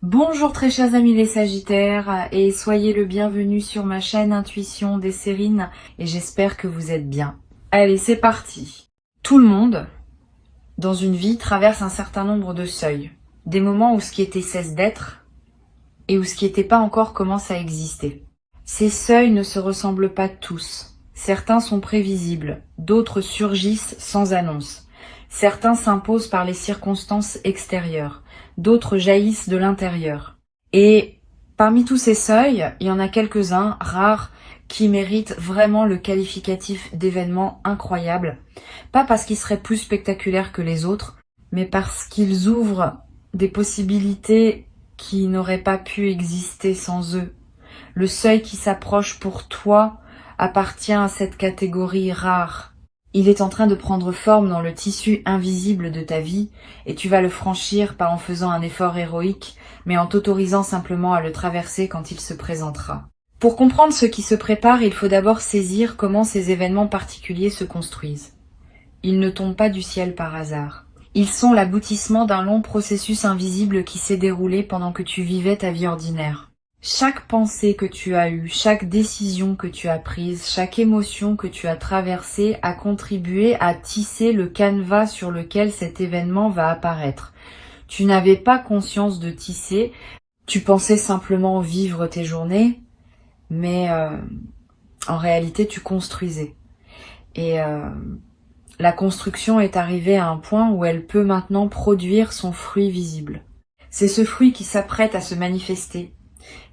Bonjour très chers amis les Sagittaires et soyez le bienvenu sur ma chaîne Intuition des Sérines et j'espère que vous êtes bien. Allez, c'est parti. Tout le monde, dans une vie, traverse un certain nombre de seuils. Des moments où ce qui était cesse d'être et où ce qui n'était pas encore commence à exister. Ces seuils ne se ressemblent pas tous. Certains sont prévisibles, d'autres surgissent sans annonce. Certains s'imposent par les circonstances extérieures, d'autres jaillissent de l'intérieur. Et parmi tous ces seuils, il y en a quelques-uns, rares, qui méritent vraiment le qualificatif d'événements incroyables. Pas parce qu'ils seraient plus spectaculaires que les autres, mais parce qu'ils ouvrent des possibilités qui n'auraient pas pu exister sans eux. Le seuil qui s'approche pour toi appartient à cette catégorie rare. Il est en train de prendre forme dans le tissu invisible de ta vie et tu vas le franchir pas en faisant un effort héroïque, mais en t'autorisant simplement à le traverser quand il se présentera. Pour comprendre ce qui se prépare, il faut d'abord saisir comment ces événements particuliers se construisent. Ils ne tombent pas du ciel par hasard. Ils sont l'aboutissement d'un long processus invisible qui s'est déroulé pendant que tu vivais ta vie ordinaire. Chaque pensée que tu as eue, chaque décision que tu as prise, chaque émotion que tu as traversée a contribué à tisser le canevas sur lequel cet événement va apparaître. Tu n'avais pas conscience de tisser, tu pensais simplement vivre tes journées, mais en réalité tu construisais. Et la construction est arrivée à un point où elle peut maintenant produire son fruit visible. C'est ce fruit qui s'apprête à se manifester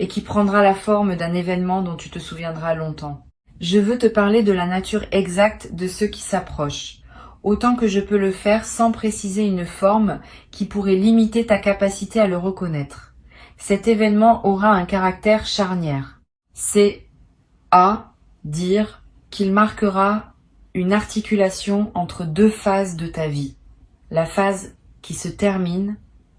et qui prendra la forme d'un événement dont tu te souviendras longtemps. Je veux te parler de la nature exacte de ce qui s'approche, autant que je peux le faire sans préciser une forme qui pourrait limiter ta capacité à le reconnaître. Cet événement aura un caractère charnière. C'est à dire qu'il marquera une articulation entre deux phases de ta vie. La phase qui se termine,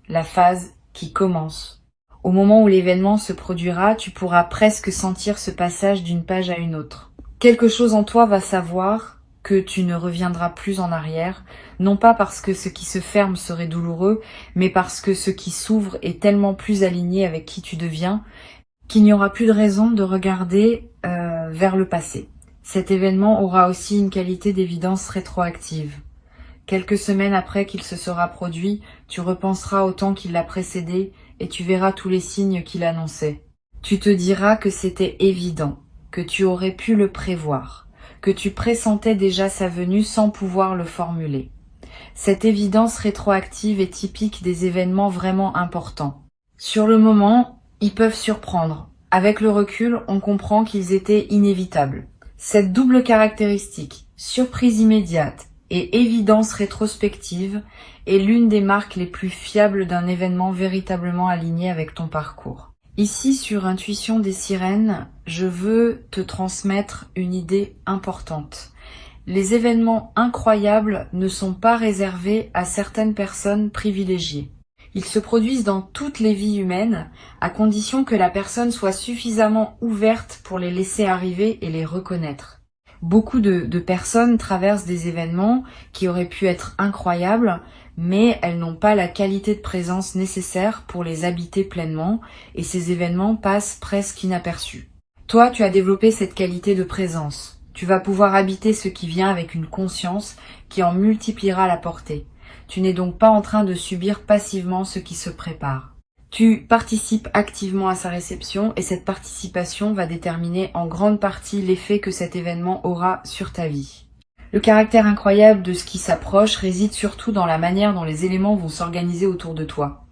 la phase qui commence. Au moment où l'événement se produira, tu pourras presque sentir ce passage d'une page à une autre. Quelque chose en toi va savoir que tu ne reviendras plus en arrière, non pas parce que ce qui se ferme serait douloureux, mais parce que ce qui s'ouvre est tellement plus aligné avec qui tu deviens, qu'il n'y aura plus de raison de regarder vers le passé. Cet événement aura aussi une qualité d'évidence rétroactive. Quelques semaines après qu'il se sera produit, tu repenseras au temps qui l'a précédé et tu verras tous les signes qu'il annonçait. Tu te diras que c'était évident, que tu aurais pu le prévoir, que tu pressentais déjà sa venue sans pouvoir le formuler. Cette évidence rétroactive est typique des événements vraiment importants. Sur le moment, ils peuvent surprendre. Avec le recul, on comprend qu'ils étaient inévitables. Cette double caractéristique, surprise immédiate et évidence rétrospective, est l'une des marques les plus fiables d'un événement véritablement aligné avec ton parcours. Ici, sur Intuition des Sirènes, je veux te transmettre une idée importante. Les événements incroyables ne sont pas réservés à certaines personnes privilégiées. Ils se produisent dans toutes les vies humaines, à condition que la personne soit suffisamment ouverte pour les laisser arriver et les reconnaître. Beaucoup de personnes traversent des événements qui auraient pu être incroyables, mais elles n'ont pas la qualité de présence nécessaire pour les habiter pleinement, et ces événements passent presque inaperçus. Toi, tu as développé cette qualité de présence. Tu vas pouvoir habiter ce qui vient avec une conscience qui en multipliera la portée. Tu n'es donc pas en train de subir passivement ce qui se prépare. Tu participes activement à sa réception et cette participation va déterminer en grande partie l'effet que cet événement aura sur ta vie. Le caractère incroyable de ce qui s'approche réside surtout dans la manière dont les éléments vont s'organiser autour de toi.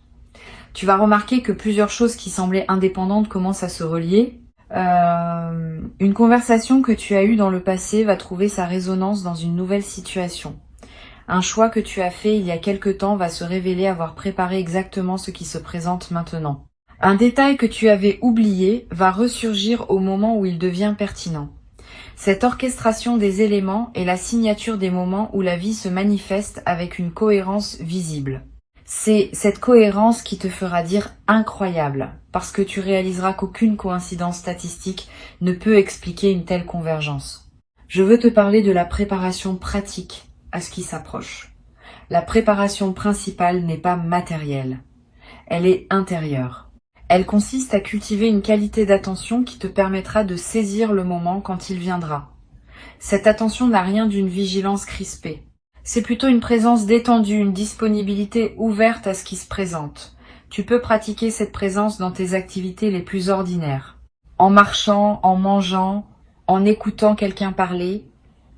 Tu vas remarquer que plusieurs choses qui semblaient indépendantes commencent à se relier. Une conversation que tu as eue dans le passé va trouver sa résonance dans une nouvelle situation. Un choix que tu as fait il y a quelque temps va se révéler avoir préparé exactement ce qui se présente maintenant. Un détail que tu avais oublié va ressurgir au moment où il devient pertinent. Cette orchestration des éléments est la signature des moments où la vie se manifeste avec une cohérence visible. C'est cette cohérence qui te fera dire incroyable, parce que tu réaliseras qu'aucune coïncidence statistique ne peut expliquer une telle convergence. Je veux te parler de la préparation pratique à ce qui s'approche. La préparation principale n'est pas matérielle, elle est intérieure. Elle consiste à cultiver une qualité d'attention qui te permettra de saisir le moment quand il viendra. Cette attention n'a rien d'une vigilance crispée. C'est plutôt une présence détendue, une disponibilité ouverte à ce qui se présente. Tu peux pratiquer cette présence dans tes activités les plus ordinaires. En marchant, en mangeant, en écoutant quelqu'un parler.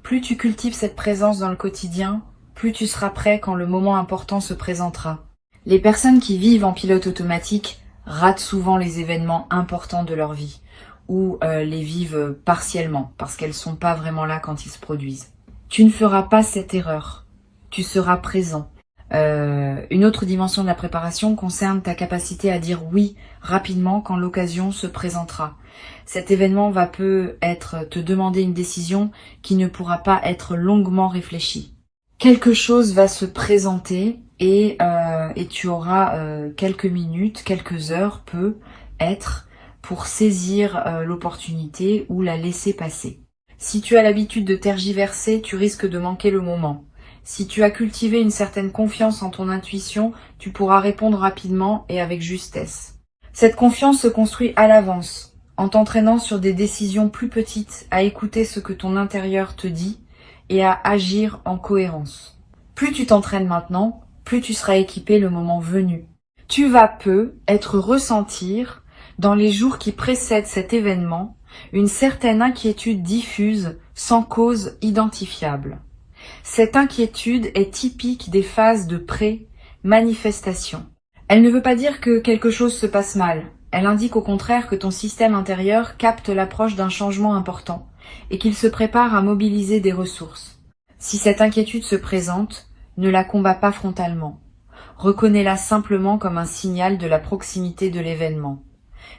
Plus tu cultives cette présence dans le quotidien, plus tu seras prêt quand le moment important se présentera. Les personnes qui vivent en pilote automatique ratent souvent les événements importants de leur vie, ou les vivent partiellement, parce qu'elles sont pas vraiment là quand ils se produisent. Tu ne feras pas cette erreur, tu seras présent. Une autre dimension de la préparation concerne ta capacité à dire oui rapidement quand l'occasion se présentera. Cet événement va peut-être te demander une décision qui ne pourra pas être longuement réfléchie. Quelque chose va se présenter et tu auras quelques minutes, quelques heures, peut être, pour saisir l'opportunité ou la laisser passer. Si tu as l'habitude de tergiverser, tu risques de manquer le moment. Si tu as cultivé une certaine confiance en ton intuition, tu pourras répondre rapidement et avec justesse. Cette confiance se construit à l'avance, en t'entraînant sur des décisions plus petites, à écouter ce que ton intérieur te dit et à agir en cohérence. Plus tu t'entraînes maintenant, plus tu seras équipé le moment venu. Tu vas être ressentir, dans les jours qui précèdent cet événement, une certaine inquiétude diffuse, sans cause identifiable. Cette inquiétude est typique des phases de pré-manifestation. Elle ne veut pas dire que quelque chose se passe mal. Elle indique au contraire que ton système intérieur capte l'approche d'un changement important et qu'il se prépare à mobiliser des ressources. Si cette inquiétude se présente, ne la combats pas frontalement. Reconnais-la simplement comme un signal de la proximité de l'événement.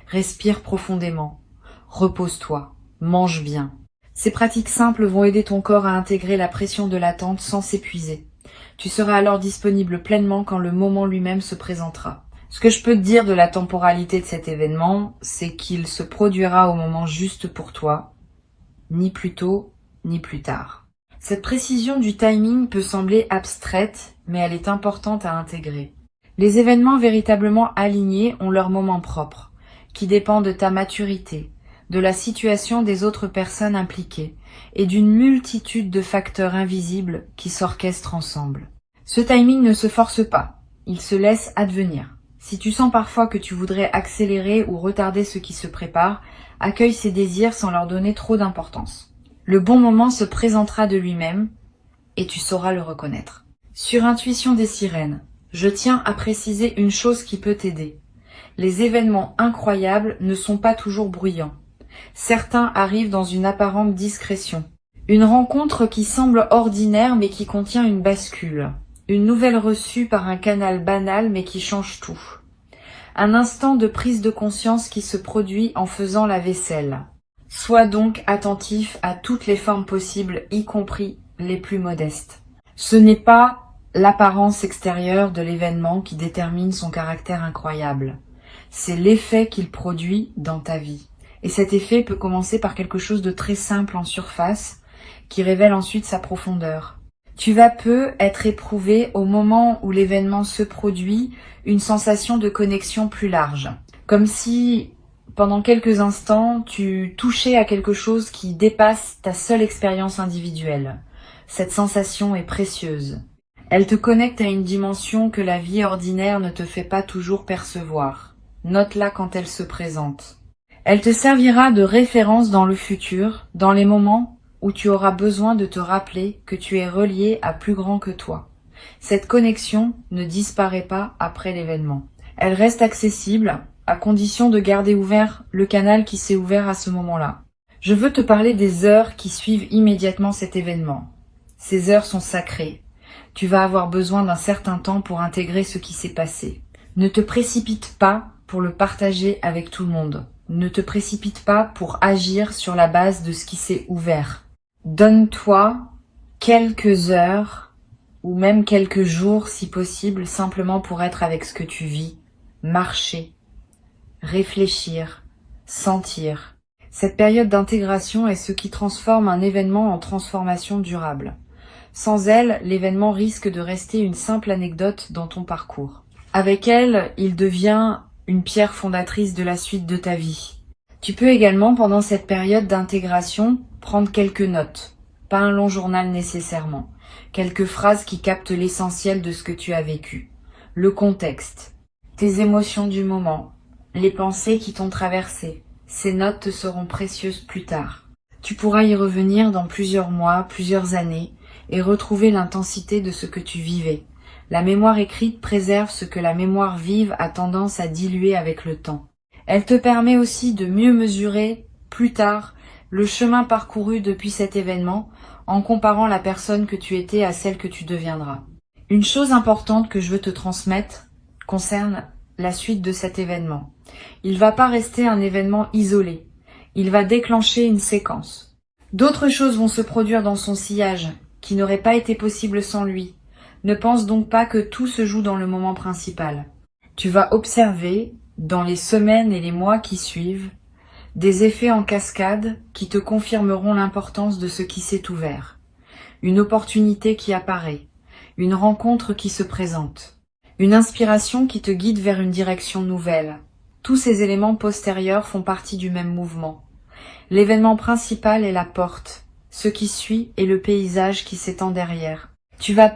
Respire profondément. Repose-toi. Mange bien. Ces pratiques simples vont aider ton corps à intégrer la pression de l'attente sans s'épuiser. Tu seras alors disponible pleinement quand le moment lui-même se présentera. Ce que je peux te dire de la temporalité de cet événement, c'est qu'il se produira au moment juste pour toi, ni plus tôt, ni plus tard. Cette précision du timing peut sembler abstraite, mais elle est importante à intégrer. Les événements véritablement alignés ont leur moment propre, qui dépend de ta maturité, de la situation des autres personnes impliquées et d'une multitude de facteurs invisibles qui s'orchestrent ensemble. Ce timing ne se force pas, il se laisse advenir. Si tu sens parfois que tu voudrais accélérer ou retarder ce qui se prépare, accueille ces désirs sans leur donner trop d'importance. Le bon moment se présentera de lui-même et tu sauras le reconnaître. Sur Intuition des sirènes, je tiens à préciser une chose qui peut t'aider. Les événements incroyables ne sont pas toujours bruyants. Certains arrivent dans une apparente discrétion. Une rencontre qui semble ordinaire mais qui contient une bascule. Une nouvelle reçue par un canal banal mais qui change tout. Un instant de prise de conscience qui se produit en faisant la vaisselle. Sois donc attentif à toutes les formes possibles, y compris les plus modestes. Ce n'est pas l'apparence extérieure de l'événement qui détermine son caractère incroyable. C'est l'effet qu'il produit dans ta vie. Et cet effet peut commencer par quelque chose de très simple en surface, qui révèle ensuite sa profondeur. Tu vas être éprouvé au moment où l'événement se produit, une sensation de connexion plus large. Comme si, pendant quelques instants, tu touchais à quelque chose qui dépasse ta seule expérience individuelle. Cette sensation est précieuse. Elle te connecte à une dimension que la vie ordinaire ne te fait pas toujours percevoir. Note-la quand elle se présente. Elle te servira de référence dans le futur, dans les moments où tu auras besoin de te rappeler que tu es relié à plus grand que toi. Cette connexion ne disparaît pas après l'événement. Elle reste accessible, à condition de garder ouvert le canal qui s'est ouvert à ce moment-là. Je veux te parler des heures qui suivent immédiatement cet événement. Ces heures sont sacrées. Tu vas avoir besoin d'un certain temps pour intégrer ce qui s'est passé. Ne te précipite pas pour le partager avec tout le monde. Ne te précipite pas pour agir sur la base de ce qui s'est ouvert. Donne-toi quelques heures ou même quelques jours si possible, simplement pour être avec ce que tu vis, marcher, réfléchir, sentir. Cette période d'intégration est ce qui transforme un événement en transformation durable. Sans elle, l'événement risque de rester une simple anecdote dans ton parcours. Avec elle, il devient une pierre fondatrice de la suite de ta vie. Tu peux également, pendant cette période d'intégration, prendre quelques notes, pas un long journal nécessairement, quelques phrases qui captent l'essentiel de ce que tu as vécu, le contexte, tes émotions du moment, les pensées qui t'ont traversé. Ces notes te seront précieuses plus tard. Tu pourras y revenir dans plusieurs mois, plusieurs années, et retrouver l'intensité de ce que tu vivais. La mémoire écrite préserve ce que la mémoire vive a tendance à diluer avec le temps. Elle te permet aussi de mieux mesurer, plus tard, le chemin parcouru depuis cet événement, en comparant la personne que tu étais à celle que tu deviendras. Une chose importante que je veux te transmettre concerne la suite de cet événement. Il ne va pas rester un événement isolé. Il va déclencher une séquence. D'autres choses vont se produire dans son sillage, qui n'auraient pas été possibles sans lui. Ne pense donc pas que tout se joue dans le moment principal. Tu vas observer, dans les semaines et les mois qui suivent, des effets en cascade qui te confirmeront l'importance de ce qui s'est ouvert. Une opportunité qui apparaît, une rencontre qui se présente, une inspiration qui te guide vers une direction nouvelle. Tous ces éléments postérieurs font partie du même mouvement. L'événement principal est la porte, ce qui suit est le paysage qui s'étend derrière. Tu vas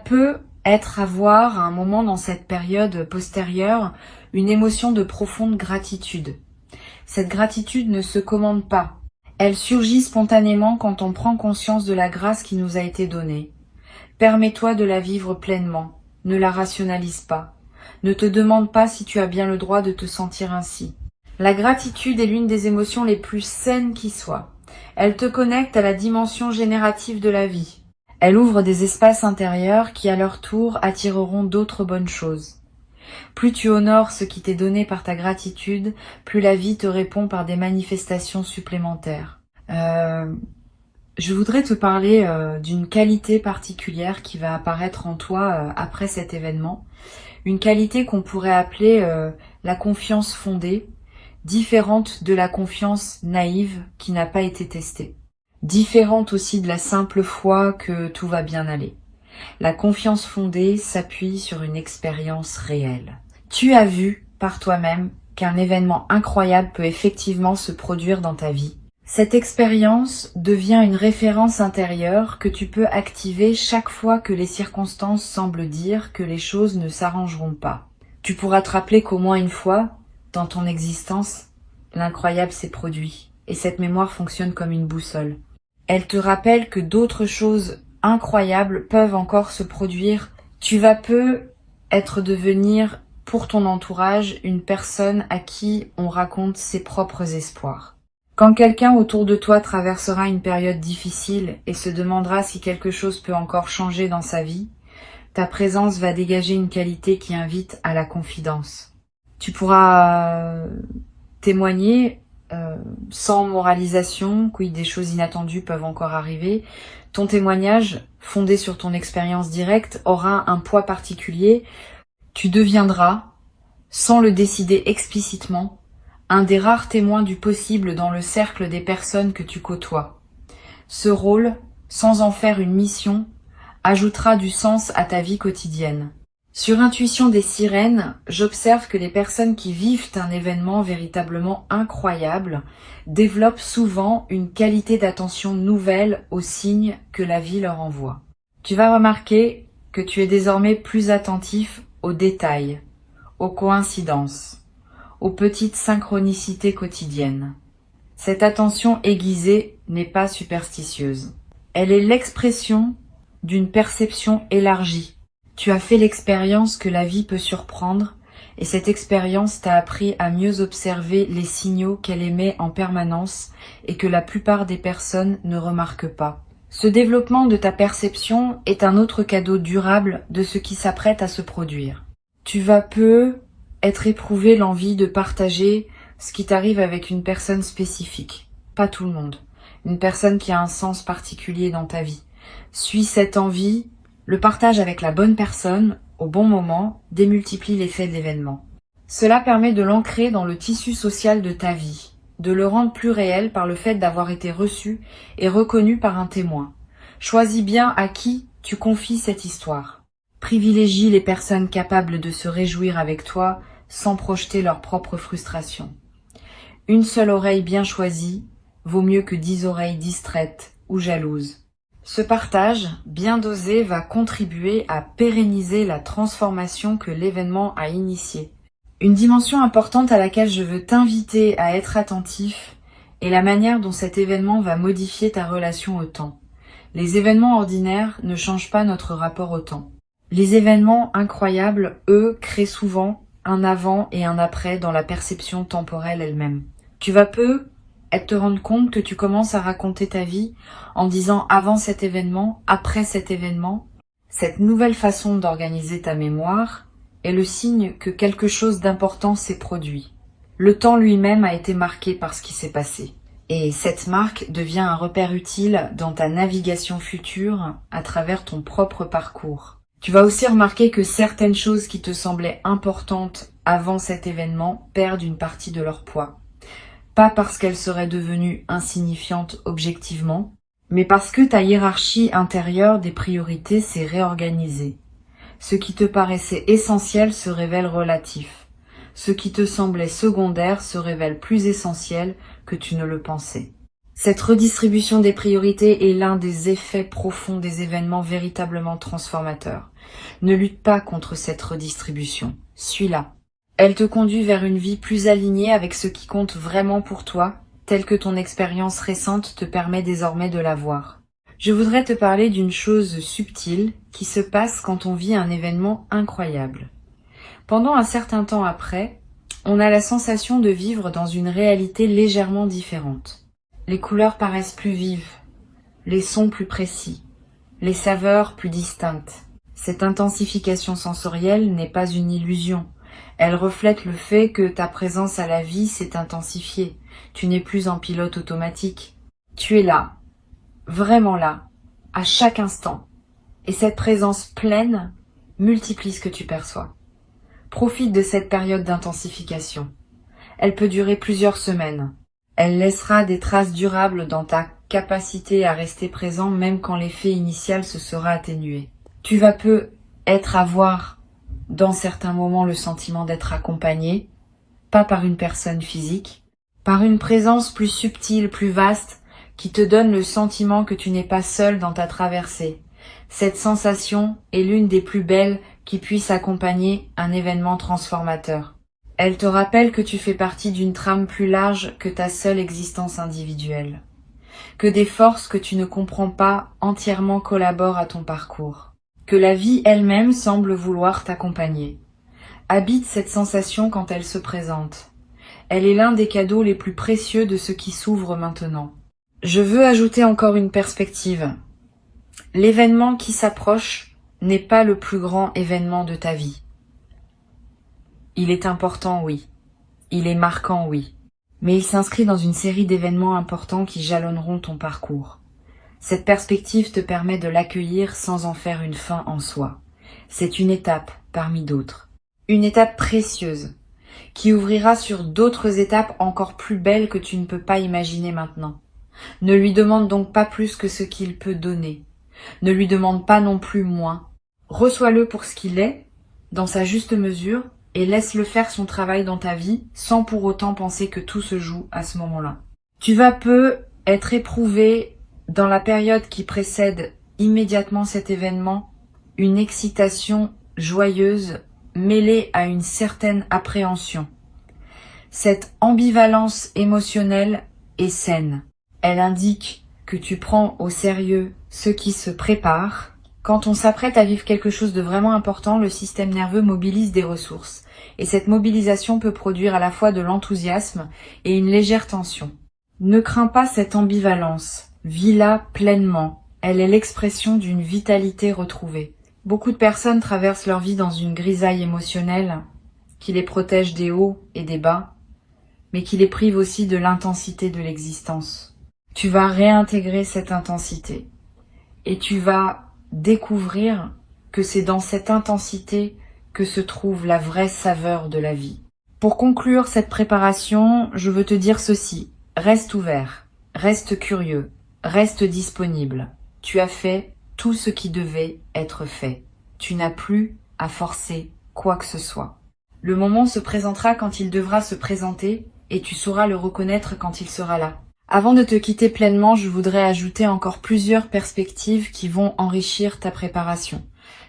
être à voir à un moment dans cette période postérieure une émotion de profonde gratitude. Cette gratitude ne se commande pas. Elle surgit spontanément quand on prend conscience de la grâce qui nous a été donnée. Permets-toi de la vivre pleinement. Ne la rationalise pas. Ne te demande pas si tu as bien le droit de te sentir ainsi. La gratitude est l'une des émotions les plus saines qui soient. Elle te connecte à la dimension générative de la vie. Elle ouvre des espaces intérieurs qui, à leur tour, attireront d'autres bonnes choses. Plus tu honores ce qui t'est donné par ta gratitude, plus la vie te répond par des manifestations supplémentaires. Je voudrais te parler d'une qualité particulière qui va apparaître en toi après cet événement. Une qualité qu'on pourrait appeler la confiance fondée, différente de la confiance naïve qui n'a pas été testée. Différente aussi de la simple foi que tout va bien aller. La confiance fondée s'appuie sur une expérience réelle. Tu as vu par toi-même qu'un événement incroyable peut effectivement se produire dans ta vie. Cette expérience devient une référence intérieure que tu peux activer chaque fois que les circonstances semblent dire que les choses ne s'arrangeront pas. Tu pourras te rappeler qu'au moins une fois, dans ton existence, l'incroyable s'est produit, et cette mémoire fonctionne comme une boussole. Elle te rappelle que d'autres choses incroyables peuvent encore se produire. Tu vas devenir pour ton entourage une personne à qui on raconte ses propres espoirs. Quand quelqu'un autour de toi traversera une période difficile et se demandera si quelque chose peut encore changer dans sa vie, ta présence va dégager une qualité qui invite à la confidence. Tu pourras témoigner sans moralisation, oui, des choses inattendues peuvent encore arriver. Ton témoignage, fondé sur ton expérience directe, aura un poids particulier. Tu deviendras, sans le décider explicitement, un des rares témoins du possible dans le cercle des personnes que tu côtoies. Ce rôle, sans en faire une mission, ajoutera du sens à ta vie quotidienne. Sur Intuition des sirènes, j'observe que les personnes qui vivent un événement véritablement incroyable développent souvent une qualité d'attention nouvelle aux signes que la vie leur envoie. Tu vas remarquer que tu es désormais plus attentif aux détails, aux coïncidences, aux petites synchronicités quotidiennes. Cette attention aiguisée n'est pas superstitieuse. Elle est l'expression d'une perception élargie. Tu as fait l'expérience que la vie peut surprendre et cette expérience t'a appris à mieux observer les signaux qu'elle émet en permanence et que la plupart des personnes ne remarquent pas. Ce développement de ta perception est un autre cadeau durable de ce qui s'apprête à se produire. Tu vas être éprouvé l'envie de partager ce qui t'arrive avec une personne spécifique. Pas tout le monde. Une personne qui a un sens particulier dans ta vie. Suis cette envie. Le partage avec la bonne personne, au bon moment, démultiplie l'effet de l'événement. Cela permet de l'ancrer dans le tissu social de ta vie, de le rendre plus réel par le fait d'avoir été reçu et reconnu par un témoin. Choisis bien à qui tu confies cette histoire. Privilégie les personnes capables de se réjouir avec toi sans projeter leur propre frustration. Une seule oreille bien choisie vaut mieux que 10 oreilles distraites ou jalouses. Ce partage, bien dosé, va contribuer à pérenniser la transformation que l'événement a initiée. Une dimension importante à laquelle je veux t'inviter à être attentif est la manière dont cet événement va modifier ta relation au temps. Les événements ordinaires ne changent pas notre rapport au temps. Les événements incroyables, eux, créent souvent un avant et un après dans la perception temporelle elle-même. Tu vas peu te rendre compte que tu commences à raconter ta vie en disant avant cet événement, après cet événement. Cette nouvelle façon d'organiser ta mémoire est le signe que quelque chose d'important s'est produit. Le temps lui-même a été marqué par ce qui s'est passé. Et cette marque devient un repère utile dans ta navigation future à travers ton propre parcours. Tu vas aussi remarquer que certaines choses qui te semblaient importantes avant cet événement perdent une partie de leur poids. Pas parce qu'elles seraient devenues insignifiantes objectivement, mais parce que ta hiérarchie intérieure des priorités s'est réorganisée. Ce qui te paraissait essentiel se révèle relatif. Ce qui te semblait secondaire se révèle plus essentiel que tu ne le pensais. Cette redistribution des priorités est l'un des effets profonds des événements véritablement transformateurs. Ne lutte pas contre cette redistribution. Suis-la. Elle te conduit vers une vie plus alignée avec ce qui compte vraiment pour toi, tel que ton expérience récente te permet désormais de la voir. Je voudrais te parler d'une chose subtile qui se passe quand on vit un événement incroyable. Pendant un certain temps après, on a la sensation de vivre dans une réalité légèrement différente. Les couleurs paraissent plus vives, les sons plus précis, les saveurs plus distinctes. Cette intensification sensorielle n'est pas une illusion. Elle reflète le fait que ta présence à la vie s'est intensifiée. Tu n'es plus en pilote automatique. Tu es là, vraiment là, à chaque instant. Et cette présence pleine multiplie ce que tu perçois. Profite de cette période d'intensification. Elle peut durer plusieurs semaines. Elle laissera des traces durables dans ta capacité à rester présent même quand l'effet initial se sera atténué. Tu vas peu être à voir dans certains moments le sentiment d'être accompagné, pas par une personne physique, par une présence plus subtile, plus vaste, qui te donne le sentiment que tu n'es pas seul dans ta traversée. Cette sensation est l'une des plus belles qui puisse accompagner un événement transformateur. Elle te rappelle que tu fais partie d'une trame plus large que ta seule existence individuelle, que des forces que tu ne comprends pas entièrement collaborent à ton parcours, que la vie elle-même semble vouloir t'accompagner. Habite cette sensation quand elle se présente. Elle est l'un des cadeaux les plus précieux de ce qui s'ouvre maintenant. Je veux ajouter encore une perspective. L'événement qui s'approche n'est pas le plus grand événement de ta vie. Il est important, oui. Il est marquant, oui. Mais il s'inscrit dans une série d'événements importants qui jalonneront ton parcours. Cette perspective te permet de l'accueillir sans en faire une fin en soi. C'est une étape parmi d'autres. Une étape précieuse, qui ouvrira sur d'autres étapes encore plus belles que tu ne peux pas imaginer maintenant. Ne lui demande donc pas plus que ce qu'il peut donner. Ne lui demande pas non plus moins. Reçois-le pour ce qu'il est, dans sa juste mesure, et laisse-le faire son travail dans ta vie, sans pour autant penser que tout se joue à ce moment-là. Tu vas peu être éprouvé dans la période qui précède immédiatement cet événement, une excitation joyeuse mêlée à une certaine appréhension. Cette ambivalence émotionnelle est saine. Elle indique que tu prends au sérieux ce qui se prépare. Quand on s'apprête à vivre quelque chose de vraiment important, le système nerveux mobilise des ressources. Et cette mobilisation peut produire à la fois de l'enthousiasme et une légère tension. Ne crains pas cette ambivalence. Vis-la pleinement. Elle est l'expression d'une vitalité retrouvée. Beaucoup de personnes traversent leur vie dans une grisaille émotionnelle qui les protège des hauts et des bas, mais qui les prive aussi de l'intensité de l'existence. Tu vas réintégrer cette intensité et tu vas découvrir que c'est dans cette intensité que se trouve la vraie saveur de la vie. Pour conclure cette préparation, je veux te dire ceci. Reste ouvert, reste curieux, reste disponible. Tu as fait tout ce qui devait être fait. Tu n'as plus à forcer quoi que ce soit. Le moment se présentera quand il devra se présenter et tu sauras le reconnaître quand il sera là. Avant de te quitter pleinement, je voudrais ajouter encore plusieurs perspectives qui vont enrichir ta préparation.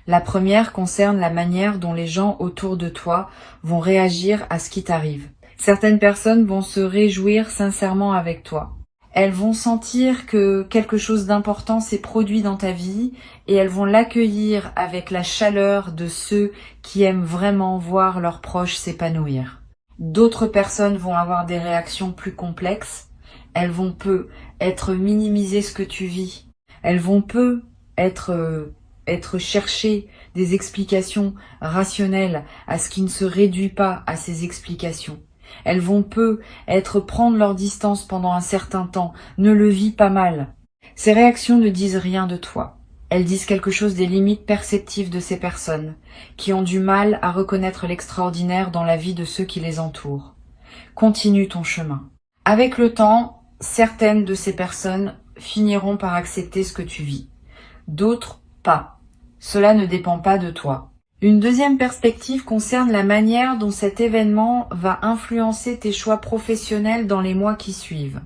La première concerne la manière dont les gens autour de toi vont réagir à ce qui t'arrive. Certaines personnes vont se réjouir sincèrement avec toi. Elles vont sentir que quelque chose d'important s'est produit dans ta vie et elles vont l'accueillir avec la chaleur de ceux qui aiment vraiment voir leurs proches s'épanouir. D'autres personnes vont avoir des réactions plus complexes. Elles vont peu être minimiser ce que tu vis. Elles vont peu être chercher des explications rationnelles à ce qui ne se réduit pas à ces explications. Elles vont peu prendre leur distance pendant un certain temps. Ne le vis pas mal. Ces réactions ne disent rien de toi. Elles disent quelque chose des limites perceptives de ces personnes, qui ont du mal à reconnaître l'extraordinaire dans la vie de ceux qui les entourent. Continue ton chemin. Avec le temps, certaines de ces personnes finiront par accepter ce que tu vis. D'autres, pas. Cela ne dépend pas de toi. Une deuxième perspective concerne la manière dont cet événement va influencer tes choix professionnels dans les mois qui suivent.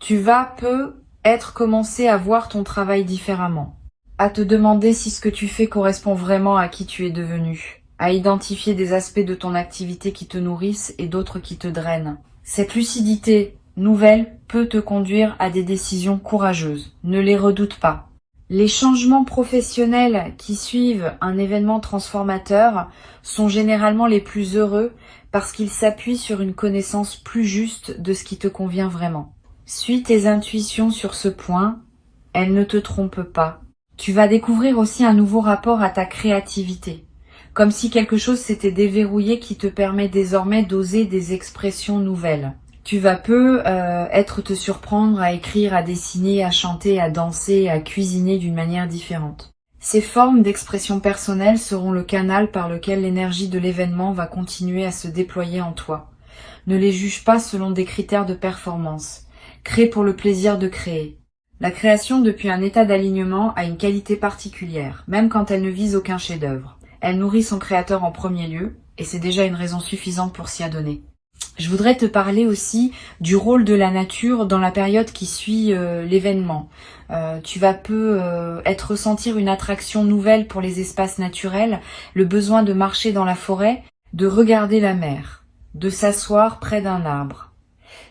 Tu vas commencer à voir ton travail différemment, à te demander si ce que tu fais correspond vraiment à qui tu es devenu, à identifier des aspects de ton activité qui te nourrissent et d'autres qui te drainent. Cette lucidité nouvelle peut te conduire à des décisions courageuses. Ne les redoute pas. Les changements professionnels qui suivent un événement transformateur sont généralement les plus heureux parce qu'ils s'appuient sur une connaissance plus juste de ce qui te convient vraiment. Suis tes intuitions sur ce point, elles ne te trompent pas. Tu vas découvrir aussi un nouveau rapport à ta créativité, comme si quelque chose s'était déverrouillé qui te permet désormais d'oser des expressions nouvelles. Tu vas te surprendre à écrire, à dessiner, à chanter, à danser, à cuisiner d'une manière différente. Ces formes d'expression personnelle seront le canal par lequel l'énergie de l'événement va continuer à se déployer en toi. Ne les juge pas selon des critères de performance. Crée pour le plaisir de créer. La création depuis un état d'alignement a une qualité particulière, même quand elle ne vise aucun chef-d'œuvre. Elle nourrit son créateur en premier lieu, et c'est déjà une raison suffisante pour s'y adonner. Je voudrais te parler aussi du rôle de la nature dans la période qui suit l'événement. Tu vas ressentir une attraction nouvelle pour les espaces naturels, le besoin de marcher dans la forêt, de regarder la mer, de s'asseoir près d'un arbre.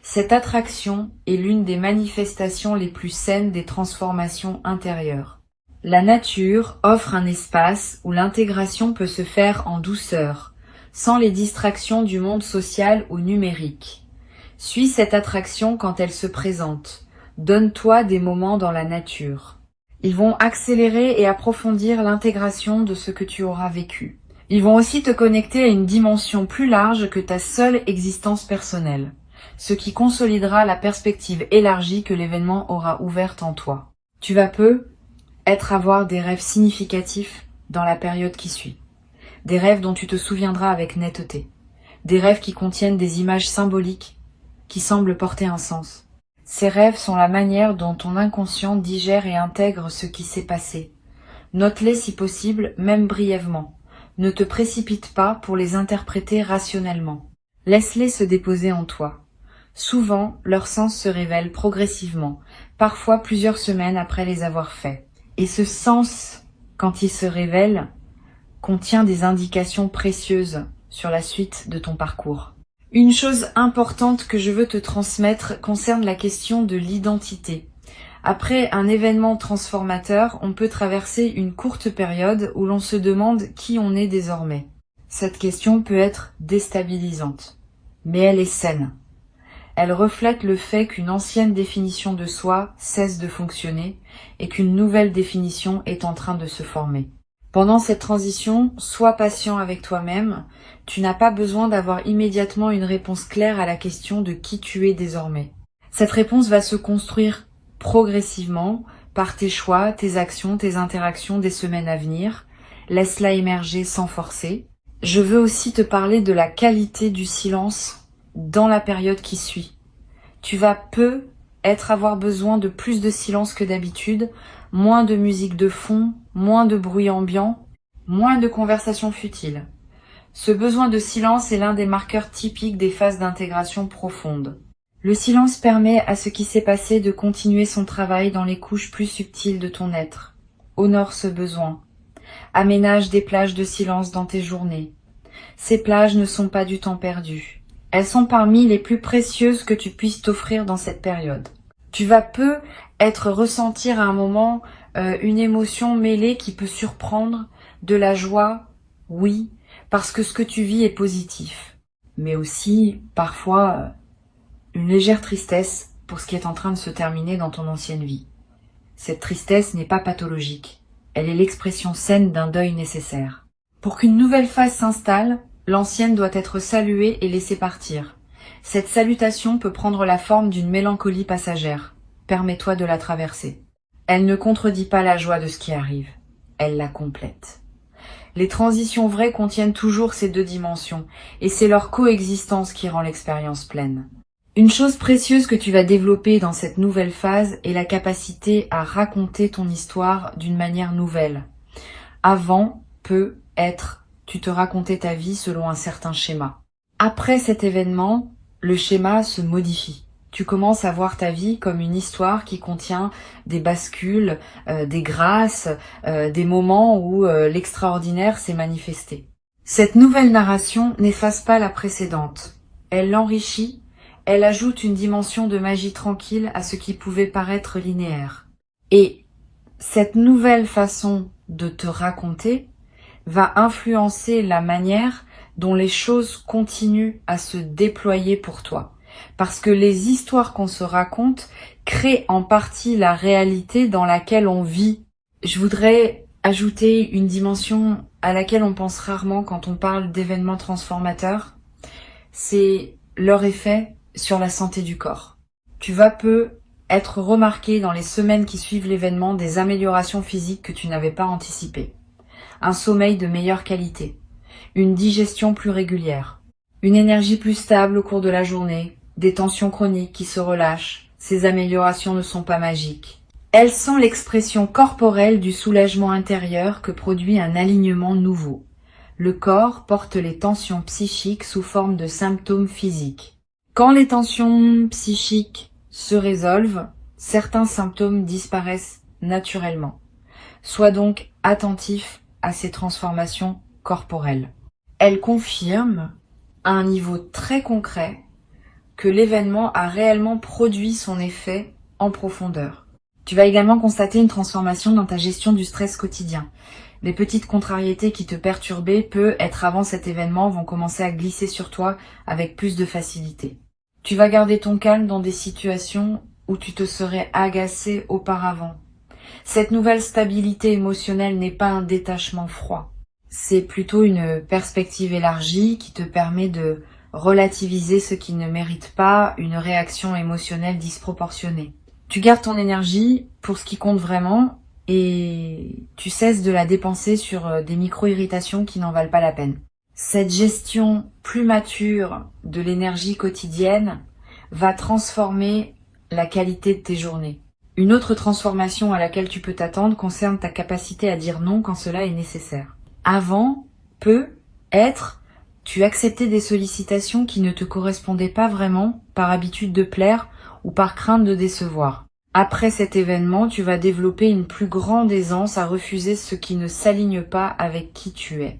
Cette attraction est l'une des manifestations les plus saines des transformations intérieures. La nature offre un espace où l'intégration peut se faire en douceur, sans les distractions du monde social ou numérique. Suis cette attraction quand elle se présente. Donne-toi des moments dans la nature. Ils vont accélérer et approfondir l'intégration de ce que tu auras vécu. Ils vont aussi te connecter à une dimension plus large que ta seule existence personnelle, ce qui consolidera la perspective élargie que l'événement aura ouverte en toi. Tu vas avoir des rêves significatifs dans la période qui suit. Des rêves dont tu te souviendras avec netteté. Des rêves qui contiennent des images symboliques qui semblent porter un sens. Ces rêves sont la manière dont ton inconscient digère et intègre ce qui s'est passé. Note-les si possible, même brièvement. Ne te précipite pas pour les interpréter rationnellement. Laisse-les se déposer en toi. Souvent, leur sens se révèle progressivement, parfois plusieurs semaines après les avoir faits. Et ce sens, quand il se révèle, contient des indications précieuses sur la suite de ton parcours. Une chose importante que je veux te transmettre concerne la question de l'identité. Après un événement transformateur, on peut traverser une courte période où l'on se demande qui on est désormais. Cette question peut être déstabilisante, mais elle est saine. Elle reflète le fait qu'une ancienne définition de soi cesse de fonctionner et qu'une nouvelle définition est en train de se former. Pendant cette transition, sois patient avec toi-même. Tu n'as pas besoin d'avoir immédiatement une réponse claire à la question de qui tu es désormais. Cette réponse va se construire progressivement par tes choix, tes actions, tes interactions des semaines à venir. Laisse-la émerger sans forcer. Je veux aussi te parler de la qualité du silence dans la période qui suit. Tu vas avoir besoin de plus de silence que d'habitude, moins de musique de fond, moins de bruit ambiant, moins de conversations futiles. Ce besoin de silence est l'un des marqueurs typiques des phases d'intégration profonde. Le silence permet à ce qui s'est passé de continuer son travail dans les couches plus subtiles de ton être. Honore ce besoin. Aménage des plages de silence dans tes journées. Ces plages ne sont pas du temps perdu. Elles sont parmi les plus précieuses que tu puisses t'offrir dans cette période. Tu vas ressentir à un moment une émotion mêlée qui peut surprendre, de la joie, oui, parce que ce que tu vis est positif, mais aussi parfois une légère tristesse pour ce qui est en train de se terminer dans ton ancienne vie. Cette tristesse n'est pas pathologique, elle est l'expression saine d'un deuil nécessaire. Pour qu'une nouvelle phase s'installe, l'ancienne doit être saluée et laissée partir. Cette salutation peut prendre la forme d'une mélancolie passagère. Permets-toi de la traverser. Elle ne contredit pas la joie de ce qui arrive, elle la complète. Les transitions vraies contiennent toujours ces deux dimensions, et c'est leur coexistence qui rend l'expérience pleine. Une chose précieuse que tu vas développer dans cette nouvelle phase est la capacité à raconter ton histoire d'une manière nouvelle. Avant, tu te racontais ta vie selon un certain schéma. Après cet événement, le schéma se modifie. Tu commences à voir ta vie comme une histoire qui contient des bascules, des grâces, des moments où l'extraordinaire s'est manifesté. Cette nouvelle narration n'efface pas la précédente. Elle l'enrichit, elle ajoute une dimension de magie tranquille à ce qui pouvait paraître linéaire. Et cette nouvelle façon de te raconter va influencer la manière dont les choses continuent à se déployer pour toi. Parce que les histoires qu'on se raconte créent en partie la réalité dans laquelle on vit. Je voudrais ajouter une dimension à laquelle on pense rarement quand on parle d'événements transformateurs. C'est leur effet sur la santé du corps. Tu vas être remarqué dans les semaines qui suivent l'événement des améliorations physiques que tu n'avais pas anticipées. Un sommeil de meilleure qualité, une digestion plus régulière, une énergie plus stable au cours de la journée, des tensions chroniques qui se relâchent. Ces améliorations ne sont pas magiques. Elles sont l'expression corporelle du soulagement intérieur que produit un alignement nouveau. Le corps porte les tensions psychiques sous forme de symptômes physiques. Quand les tensions psychiques se résolvent, certains symptômes disparaissent naturellement. Sois donc attentif à ces transformations corporelles. Elles confirment, à un niveau très concret, que l'événement a réellement produit son effet en profondeur. Tu vas également constater une transformation dans ta gestion du stress quotidien. Les petites contrariétés qui te perturbaient peut-être avant cet événement vont commencer à glisser sur toi avec plus de facilité. Tu vas garder ton calme dans des situations où tu te serais agacé auparavant. Cette nouvelle stabilité émotionnelle n'est pas un détachement froid. C'est plutôt une perspective élargie qui te permet de relativiser ce qui ne mérite pas une réaction émotionnelle disproportionnée. Tu gardes ton énergie pour ce qui compte vraiment et tu cesses de la dépenser sur des micro-irritations qui n'en valent pas la peine. Cette gestion plus mature de l'énergie quotidienne va transformer la qualité de tes journées. Une autre transformation à laquelle tu peux t'attendre concerne ta capacité à dire non quand cela est nécessaire. Avant, tu acceptais des sollicitations qui ne te correspondaient pas vraiment par habitude de plaire ou par crainte de décevoir. Après cet événement, tu vas développer une plus grande aisance à refuser ce qui ne s'aligne pas avec qui tu es.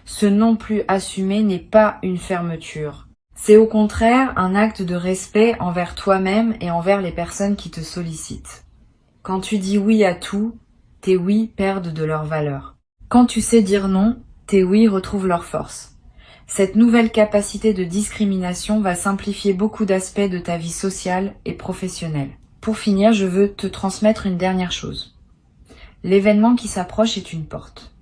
Ce non plus assumé n'est pas une fermeture. C'est au contraire un acte de respect envers toi-même et envers les personnes qui te sollicitent. Quand tu dis oui à tout, tes oui perdent de leur valeur. Quand tu sais dire non, tes oui retrouvent leur force. Cette nouvelle capacité de discrimination va simplifier beaucoup d'aspects de ta vie sociale et professionnelle. Pour finir, je veux te transmettre une dernière chose. L'événement qui s'approche est une porte,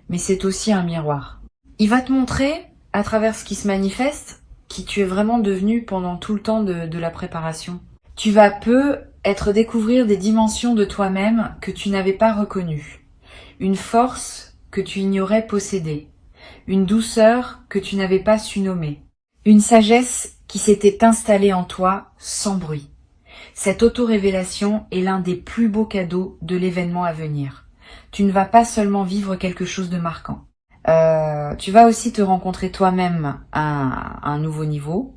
mais c'est aussi un miroir. Il va te montrer, à travers ce qui se manifeste, qui tu es vraiment devenu pendant tout le temps de la préparation. Tu vas découvrir des dimensions de toi-même que tu n'avais pas reconnues. Une force que tu ignorais posséder. Une douceur que tu n'avais pas su nommer. Une sagesse qui s'était installée en toi sans bruit. Cette auto-révélation est l'un des plus beaux cadeaux de l'événement à venir. Tu ne vas pas seulement vivre quelque chose de marquant. Tu vas aussi te rencontrer toi-même à un nouveau niveau.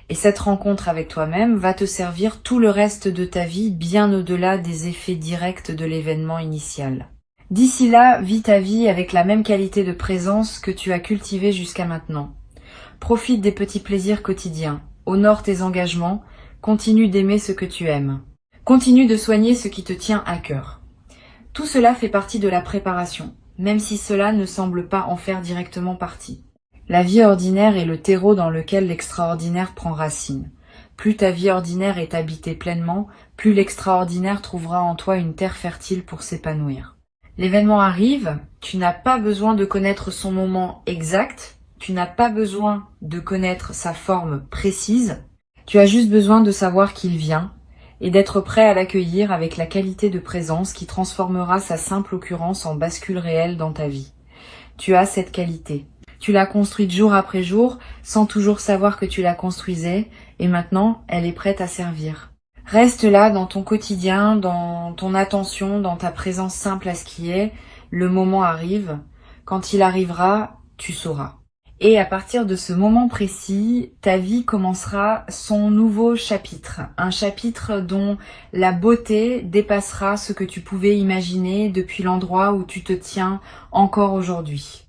Et cette rencontre avec toi-même va te servir tout le reste de ta vie, bien au-delà des effets directs de l'événement initial. D'ici là, vis ta vie avec la même qualité de présence que tu as cultivée jusqu'à maintenant. Profite des petits plaisirs quotidiens, honore tes engagements, continue d'aimer ce que tu aimes. Continue de soigner ce qui te tient à cœur. Tout cela fait partie de la préparation, même si cela ne semble pas en faire directement partie. La vie ordinaire est le terreau dans lequel l'extraordinaire prend racine. Plus ta vie ordinaire est habitée pleinement, plus l'extraordinaire trouvera en toi une terre fertile pour s'épanouir. L'événement arrive, tu n'as pas besoin de connaître son moment exact, tu n'as pas besoin de connaître sa forme précise, tu as juste besoin de savoir qu'il vient et d'être prêt à l'accueillir avec la qualité de présence qui transformera sa simple occurrence en bascule réelle dans ta vie. Tu as cette qualité. Tu l'as construite jour après jour, sans toujours savoir que tu la construisais, et maintenant, elle est prête à servir. Reste là dans ton quotidien, dans ton attention, dans ta présence simple à ce qui est. Le moment arrive. Quand il arrivera, tu sauras. Et à partir de ce moment précis, ta vie commencera son nouveau chapitre. Un chapitre dont la beauté dépassera ce que tu pouvais imaginer depuis l'endroit où tu te tiens encore aujourd'hui.